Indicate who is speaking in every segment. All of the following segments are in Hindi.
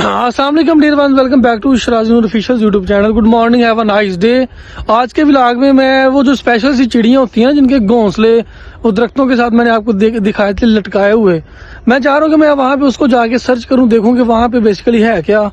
Speaker 1: अस्सलाम वालेकुम dear friends, welcome back to Sharaji Noor official YouTube channel. Good morning, have a nice day. आज के व्लॉग में मैं वो जो स्पेशल सी चिड़ियाँ होती हैं जिनके घोंसले वो दरख्तों के साथ मैंने आपको दिखाए थे लटकाए हुए, मैं चाह रहा हूँ कि मैं वहाँ पे उसको जाके सर्च करूँ, देखूँ कि वहाँ पे बेसिकली है क्या।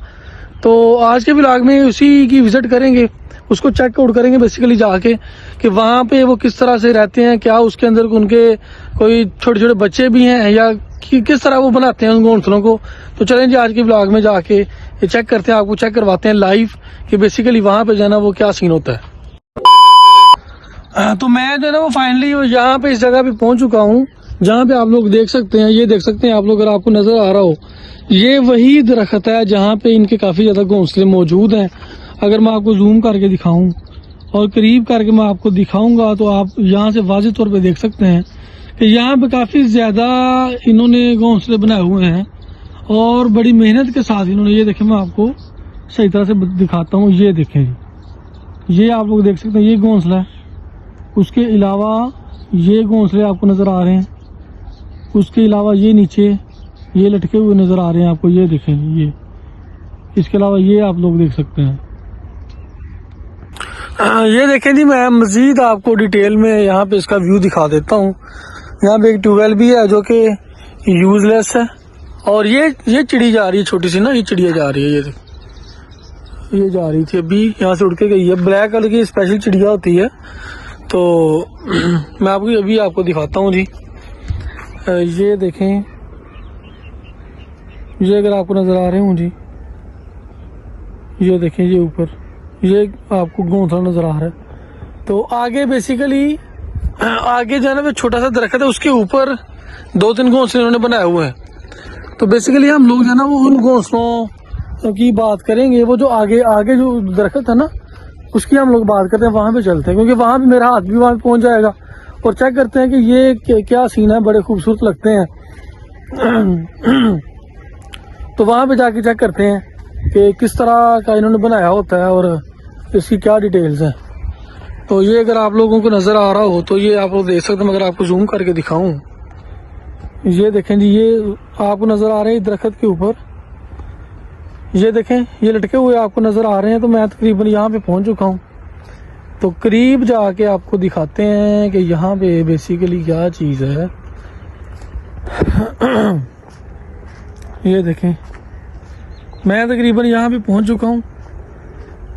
Speaker 1: तो आज के व्लॉग में उसी की विजिट करेंगे, उसको चेकआउट करेंगे बेसिकली जाके कि वहाँ पे वो किस तरह से रहते हैं, क्या उसके अंदर उनके कोई छोटे छोटे बच्चे भी हैं या किस तरह वो बनाते हैं उन घोंसलों को। तो चलें जी आज के ब्लॉग में जाके ये चेक करते हैं, आपको चेक करवाते हैं लाइव कि बेसिकली वहाँ पे जाना वो क्या सीन होता है। तो मैं जो है ना वो फाइनली यहाँ पे इस जगह पे पहुँच चुका हूँ जहाँ पे आप लोग देख सकते हैं, ये देख सकते हैं आप लोग, अगर आपको नजर आ रहा हो ये वही दरख्त है जहाँ पे इनके काफी ज्यादा घोंसले मौजूद हैं। अगर मैं आपको जूम करके दिखाऊं और करीब करके मैं आपको दिखाऊंगा तो आप यहाँ से वाज़ेह तौर पे देख सकते हैं कि यहाँ पे काफी ज्यादा इन्होंने घोंसले बनाए हुए हैं और बड़ी मेहनत के साथ इन्होंने, ये देखें मैं आपको सही तरह से दिखाता हूँ। ये देखें, ये आप लोग देख सकते हैं, ये घोंसला है। उसके अलावा ये घोंसले आपको नजर आ रहे हैं, उसके अलावा ये नीचे ये लटके हुए नजर आ रहे हैं आपको, ये देखें ये। इसके अलावा ये आप लोग देख सकते हैं। ये देखें जी, मैं मजीद आपको डिटेल में यहाँ पे इसका व्यू दिखा देता हूँ। यहाँ पे एक ट्यूबवेल भी है जो कि यूजलेस है और ये चिड़ी जा रही है छोटी सी ना, ये चिड़िया जा रही है, ये जा रही थी अभी यहाँ से उड़ के गई है। ब्लैक कलर की स्पेशल चिड़िया होती है। तो मैं आपको अभी आपको दिखाता हूँ जी। ये देखें, ये अगर आपको नजर आ रहे हूँ जी, ये देखें ये ऊपर ये आपको घोंसला नजर आ रहा है। तो आगे बेसिकली आगे जो है ना वो छोटा सा दरख्त है, उसके ऊपर 2-3 घोंसले उन्होंने बनाए हुए हैं। तो बेसिकली हम लोग जो है ना वो उन घोंसलों की बात करेंगे, वो जो आगे आगे जो दरख्त है ना उसकी हम लोग बात करते हैं, वहां पे चलते हैं क्योंकि वहां पे मेरा हाथ भी वहां पहुंच जाएगा और चेक करते हैं कि ये क्या सीन है, बड़े खूबसूरत लगते हैं। तो वहां पे जाके चेक करते हैं कि किस तरह का इन्होंने बनाया होता है और इसकी क्या डिटेल्स हैं। तो ये अगर आप लोगों को नजर आ रहा हो तो ये आप लोग देख सकते हैं। अगर आपको जूम करके दिखाऊं, ये देखें जी, ये आपको नजर आ रहे हैं दरख्त के ऊपर, ये देखें ये लटके हुए आपको नजर आ रहे हैं। तो मैं तकरीबन यहाँ पे पहुंच चुका हूँ। तो करीब जाके आपको दिखाते हैं कि यहाँ पे बेसिकली क्या चीज है। ये देखें, मैं तकरीबन यहाँ पे पहुंच चुका हूँ।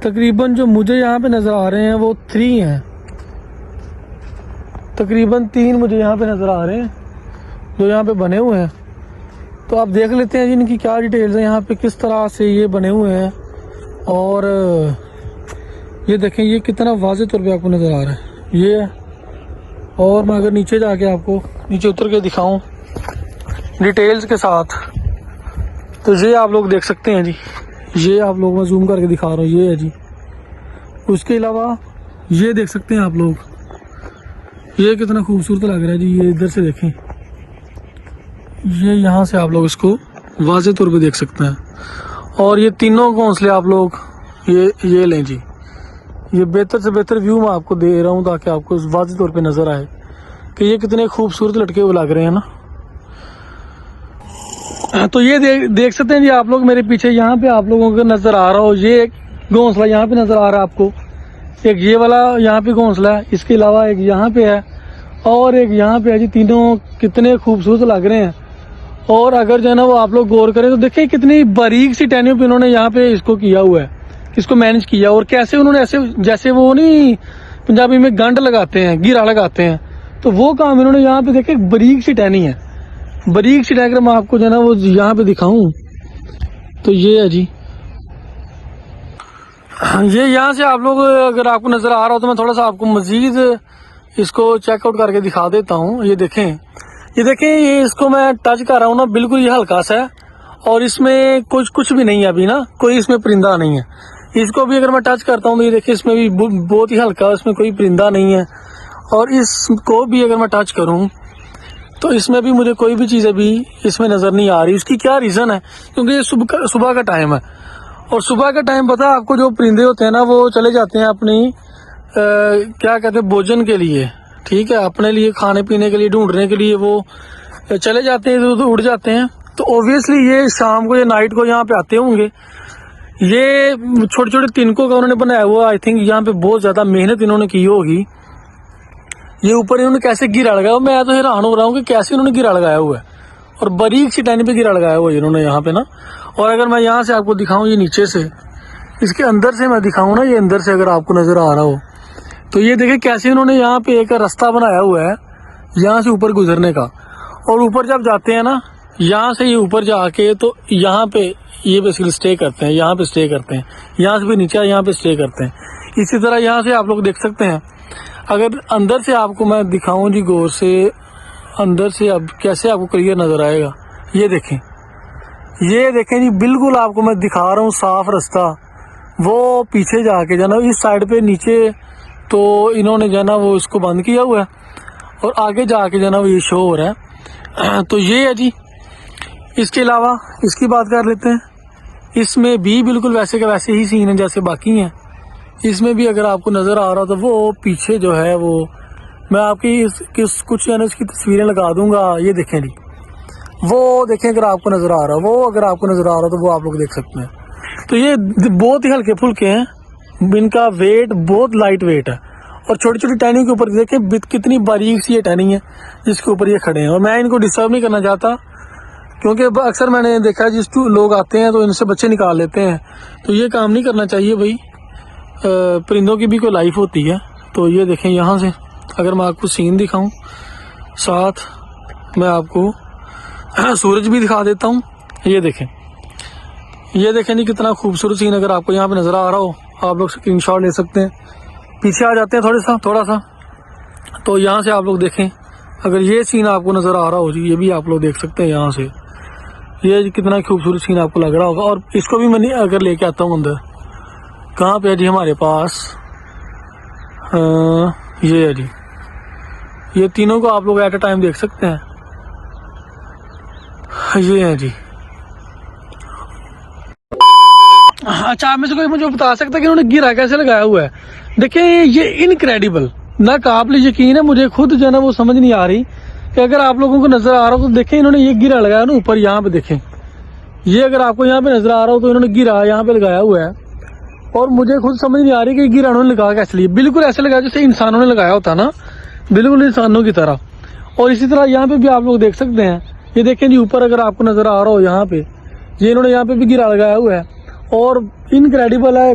Speaker 1: तकरीबन जो मुझे यहाँ पे नजर आ रहे हैं वो 3 हैं, तकरीबन 3 मुझे यहाँ पे नजर आ रहे हैं जो यहाँ पे बने हुए हैं। तो आप देख लेते हैं जी इनकी क्या डिटेल्स हैं, यहाँ पे किस तरह से ये बने हुए हैं। और ये देखें ये कितना वाज़ेह तौर पे आपको नजर आ रहा है ये। और मैं अगर नीचे जाके आपको नीचे उतर के दिखाऊं डिटेल्स के साथ, तो ये आप लोग देख सकते हैं जी, ये आप लोग मैं जूम करके दिखा रहा हूँ, ये है जी। उसके अलावा ये देख सकते हैं आप लोग, ये कितना खूबसूरत लग रहा है जी। ये इधर से देखें, ये यहाँ से आप लोग इसको वाज़ेह तौर पे देख सकते हैं। और ये तीनों घोंसले आप लोग ये लें जी। ये बेहतर से बेहतर व्यू मैं आपको दे रहा हूँ ताकि आपको वाज़ेह तौर पे नजर आए कि ये कितने खूबसूरत लटके हुए लग रहे हैं ना। तो ये देख सकते हैं जी आप लोग मेरे पीछे, यहाँ पे आप लोगों को नजर आ रहा हो ये एक घोंसला यहाँ पे नजर आ रहा है आपको। एक ये वाला यहाँ पे घोंसला है, इसके अलावा एक यहाँ पे है और एक यहाँ पे है जी। तीनों कितने खूबसूरत लग रहे हैं। और अगर जो है ना वो आप लोग गौर करें तो देखिए कितनी बारीक सी टहनियों पे उन्होंने यहाँ पे इसको किया हुआ है, इसको मैनेज किया। और कैसे उन्होंने ऐसे जैसे वो नहीं पंजाबी में गंड लगाते हैं, गिरा लगाते हैं, तो वो काम इन्होंने यहाँ पे देखे। बारीक सी टहनी है, बारीक सी डायग्राम आपको जो है ना वो यहाँ पे दिखाऊं तो ये है जी। ये यहाँ से आप लोग अगर आपको नजर आ रहा हो तो मैं थोड़ा सा आपको मजीद इसको चेकआउट करके दिखा देता हूँ। ये देखें, ये इसको मैं टच कर रहा हूँ ना, बिल्कुल ये हल्का सा है और इसमें कुछ भी नहीं है अभी ना, कोई इसमें परिंदा नहीं है। इसको भी अगर मैं टच करता हूँ तो ये देखिए इसमें भी बहुत ही हल्का, इसमें कोई परिंदा नहीं है। और इसको भी अगर मैं टच करूँ तो इसमें भी मुझे कोई भी चीज़ अभी इसमें नजर नहीं आ रही। उसकी क्या रीजन है, क्योंकि ये सुबह का टाइम है और सुबह का टाइम पता है आपको, जो परिंदे होते हैं ना वो चले जाते हैं अपनी क्या कहते हैं भोजन के लिए, ठीक है, अपने लिए खाने पीने के लिए ढूंढने के लिए वो चले जाते हैं, उड़ जाते हैं। तो ऑब्वियसली ये शाम को या नाइट को यहाँ पे आते होंगे। ये छोटे छोटे तिनकों का उन्होंने बनाया हुआ, आई थिंक यहाँ पे बहुत ज्यादा मेहनत इन्होंने की होगी। ये ऊपर इन्होंने कैसे गिरा लगाया, मैं तो हैरान हो रहा हूँ कि कैसे इन्होंने गिरा लगाया हुआ है, और बारीक सी टहनी पे गिरा लगाया हुआ है इन्होंने यहाँ पे ना। और अगर मैं यहाँ से आपको दिखाऊं, ये नीचे से, इसके अंदर से मैं दिखाऊं ना, ये अंदर से अगर आपको नजर आ रहा हो तो ये देखिए कैसे इन्होंने यहाँ पे एक रास्ता बनाया हुआ है यहाँ से ऊपर गुजरने का। और ऊपर जब जाते हैं ना, यहाँ से ये ऊपर जाके तो यहाँ पे ये बेसिकली स्टे करते हैं, यहाँ पे स्टे करते हैं, यहाँ से भी नीचे यहाँ पे स्टे करते हैं। इसी तरह यहाँ से आप लोग देख सकते हैं। अगर अंदर से आपको मैं दिखाऊं जी गौर से, अंदर से अब कैसे आपको क्लियर नजर आएगा, ये देखें जी, बिल्कुल आपको मैं दिखा रहा हूँ साफ रास्ता। वो पीछे जाके जो ना इस साइड पे नीचे तो इन्होंने जो ना वो इसको बंद किया हुआ है, और आगे जाके जो ना वो ये शो हो रहा है। तो ये है जी। इसके अलावा इसकी बात कर लेते हैं। इसमें भी बिल्कुल वैसे का वैसे ही सीन है जैसे बाकी हैं। इसमें भी अगर आपको नजर आ रहा हो तो वो पीछे जो है वो मैं आपकी कुछ यानी उसकी तस्वीरें लगा दूंगा। ये देखें जी, वो देखें अगर आपको नजर आ रहा हो, वो अगर आपको नजर आ रहा हो तो वो आप लोग देख सकते हैं। तो ये बहुत ही हल्के फुल्के हैं, इनका वेट बहुत लाइट वेट है। और छोटी छोटी टहनियों के ऊपर देखें कितनी बारीक सी ये टहनी है जिसके ऊपर ये खड़े हैं। और मैं इनको डिस्टर्ब नहीं करना चाहता, क्योंकि अक्सर मैंने देखा है जिस लोग आते हैं तो इनसे बच्चे निकाल लेते हैं। तो ये काम नहीं करना चाहिए भाई, परिंदों की भी कोई लाइफ होती है। तो ये देखें, यहाँ से अगर मैं आपको सीन दिखाऊं, साथ मैं आपको सूरज भी दिखा देता हूँ। ये देखें नहीं कितना खूबसूरत सीन। अगर आपको यहाँ पे नजर आ रहा हो आप लोग स्क्रीनशॉट ले सकते हैं। पीछे आ जाते हैं थोड़ा सा तो यहाँ से आप लोग देखें, अगर ये सीन आपको नजर आ रहा हो जी, ये भी आप लोग देख सकते हैं यहाँ से। ये कितना खूबसूरत सीन आपको लग रहा होगा। और इसको भी मैं अगर लेके आता हूँ अंदर, कहाँ पे है जी हमारे पास, ये है जी। ये तीनों को आप लोग एट अ टाइम देख सकते हैं। ये है जी। अच्छा, आप में से कोई मुझे बता सकता है कि उन्होंने गिरा कैसे लगाया हुआ है? देखिए ये इनक्रेडिबल, ना काबिल यकीन है, मुझे खुद जो है ना वो समझ नहीं आ रही कि अगर आप लोगों को नजर आ रहा हो तो देखें, इन्होंने ये गिरा लगाया ना ऊपर, यहाँ पे देखें, ये अगर आपको यहाँ पे नजर आ रहा हो तो इन्होंने गिरा यहाँ पे लगाया हुआ है। और मुझे खुद समझ नहीं आ रही कि गिरा उन्होंने लगा कैसे लिया। बिल्कुल ऐसे लगाया जैसे इंसानों ने लगाया होता ना, बिल्कुल इंसानों की तरह। और इसी तरह यहाँ पे भी आप लोग देख सकते हैं। ये देखें जी, ऊपर अगर आपको नजर आ रहा हो यहाँ पे, ये इन्होंने यहाँ पे भी गिरा लगाया हुआ है। और इनक्रेडिबल है,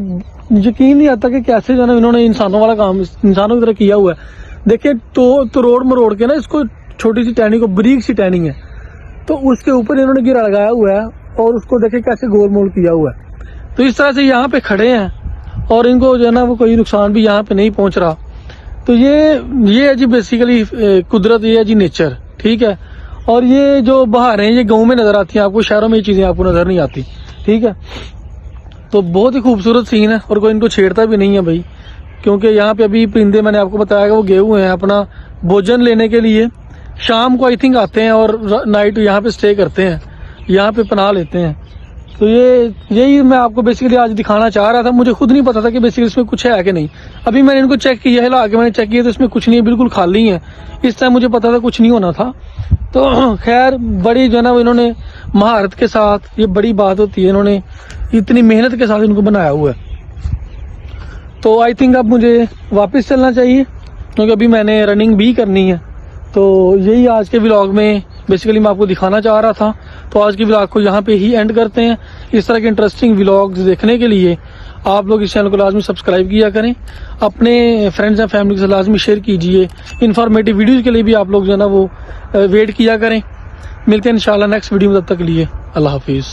Speaker 1: यकीन नहीं आता कि कैसे जो है इन्होंने इंसानों वाला काम इंसानों की तरह किया हुआ है। देखिए तो रोड मरोड़ के ना इसको, छोटी सी टहनी को, बारीक सी टहनी है, तो उसके ऊपर इन्होंने गिरा लगाया हुआ है और उसको देखिए कैसे गोल मोल किया हुआ है। तो इस तरह से यहाँ पे खड़े हैं और इनको जो है ना वो कोई नुकसान भी यहाँ पे नहीं पहुंच रहा। तो ये है जी बेसिकली कुदरत, ये है जी नेचर, ठीक है। और ये जो बहारें ये गाँव में नजर आती हैं आपको, शहरों में ये चीजें आपको नजर नहीं आती, ठीक है। तो बहुत ही खूबसूरत सीन है और कोई इनको छेड़ता भी नहीं है भाई, क्योंकि यहाँ पे अभी परिंदे मैंने आपको बताया कि वो गए हुए हैं अपना भोजन लेने के लिए। शाम को आई थिंक आते हैं और नाइट यहाँ पे स्टे करते हैं, यहाँ पे पनाह लेते हैं। तो यही मैं आपको बेसिकली आज दिखाना चाह रहा था। मुझे खुद नहीं पता था कि बेसिकली इसमें कुछ है कि नहीं। अभी मैंने इनको चेक किया है, हिला के मैंने चेक किया तो इसमें कुछ नहीं है, बिल्कुल खाली है। इस टाइम मुझे पता था कुछ नहीं होना था। तो खैर बड़ी जो है ना इन्होंने महारत के साथ, ये बड़ी बात होती है, इन्होंने इतनी मेहनत के साथ इनको बनाया हुआ है। तो आई थिंक अब मुझे वापस चलना चाहिए क्योंकि अभी मैंने रनिंग भी करनी है। तो यही आज के व्लॉग में बेसिकली मैं आपको दिखाना चाह रहा था। तो आज की व्लॉग को यहाँ पे ही एंड करते हैं। इस तरह के इंटरेस्टिंग व्लॉग्स देखने के लिए आप लोग इस चैनल को लाजमी सब्सक्राइब किया करें, अपने फ्रेंड्स एंड फैमिली के साथ लाजमी शेयर कीजिए। इन्फॉर्मेटिव वीडियोज़ के लिए भी आप लोग जो है ना वो वेट किया करें। मिलते हैं इंशाल्लाह नेक्स्ट वीडियो में, तब तक के लिए अल्लाह हाफिज़।